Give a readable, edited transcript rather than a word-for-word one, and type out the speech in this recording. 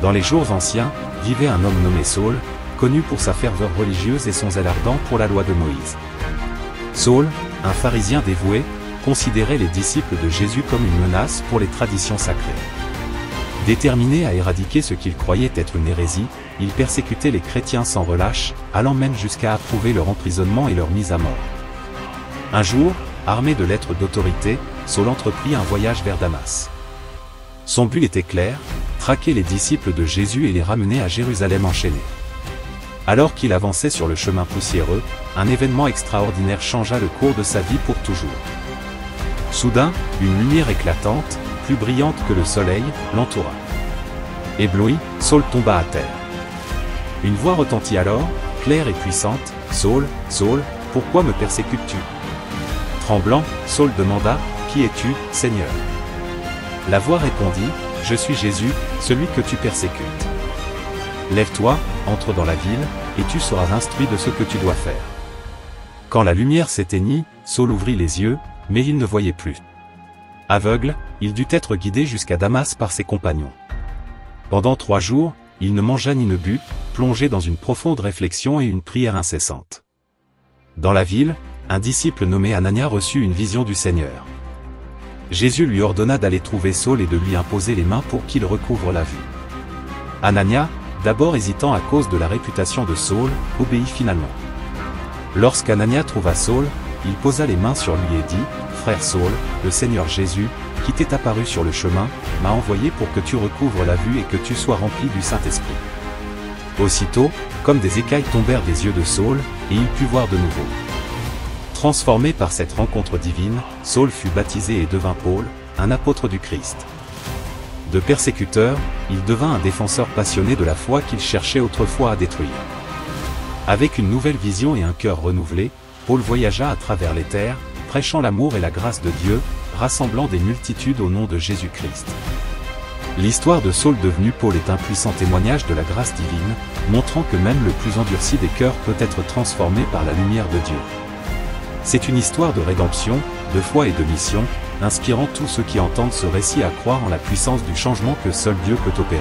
Dans les jours anciens, vivait un homme nommé Saul, connu pour sa ferveur religieuse et son zèle ardent pour la loi de Moïse. Saul, un pharisien dévoué, considérait les disciples de Jésus comme une menace pour les traditions sacrées. Déterminé à éradiquer ce qu'il croyait être une hérésie, il persécutait les chrétiens sans relâche, allant même jusqu'à approuver leur emprisonnement et leur mise à mort. Un jour, armé de lettres d'autorité, Saul entreprit un voyage vers Damas. Son but était clair, traquer les disciples de Jésus et les ramener à Jérusalem enchaînés. Alors qu'il avançait sur le chemin poussiéreux, un événement extraordinaire changea le cours de sa vie pour toujours. Soudain, une lumière éclatante, plus brillante que le soleil, l'entoura. Ébloui, Saul tomba à terre. Une voix retentit alors, claire et puissante, « Saul, Saul, pourquoi me persécutes-tu » Tremblant, Saul demanda, « Qui es-tu, Seigneur » La voix répondit, « Je suis Jésus, celui que tu persécutes. Lève-toi, entre dans la ville, et tu seras instruit de ce que tu dois faire. » Quand la lumière s'éteignit, Saul ouvrit les yeux, mais il ne voyait plus. Aveugle, il dut être guidé jusqu'à Damas par ses compagnons. Pendant 3 jours, il ne mangea ni ne but, plongé dans une profonde réflexion et une prière incessante. Dans la ville, un disciple nommé Anania reçut une vision du Seigneur. Jésus lui ordonna d'aller trouver Saul et de lui imposer les mains pour qu'il recouvre la vue. Anania, d'abord hésitant à cause de la réputation de Saul, obéit finalement. Lorsqu'Anania trouva Saul, il posa les mains sur lui et dit, « Frère Saul, le Seigneur Jésus, qui t'est apparu sur le chemin, m'a envoyé pour que tu recouvres la vue et que tu sois rempli du Saint-Esprit. » Aussitôt, comme des écailles tombèrent des yeux de Saul, et il put voir de nouveau. Transformé par cette rencontre divine, Saul fut baptisé et devint Paul, un apôtre du Christ. De persécuteur, il devint un défenseur passionné de la foi qu'il cherchait autrefois à détruire. Avec une nouvelle vision et un cœur renouvelé, Paul voyagea à travers les terres, prêchant l'amour et la grâce de Dieu, rassemblant des multitudes au nom de Jésus-Christ. L'histoire de Saul devenu Paul est un puissant témoignage de la grâce divine, montrant que même le plus endurci des cœurs peut être transformé par la lumière de Dieu. C'est une histoire de rédemption, de foi et de mission, inspirant tous ceux qui entendent ce récit à croire en la puissance du changement que seul Dieu peut opérer.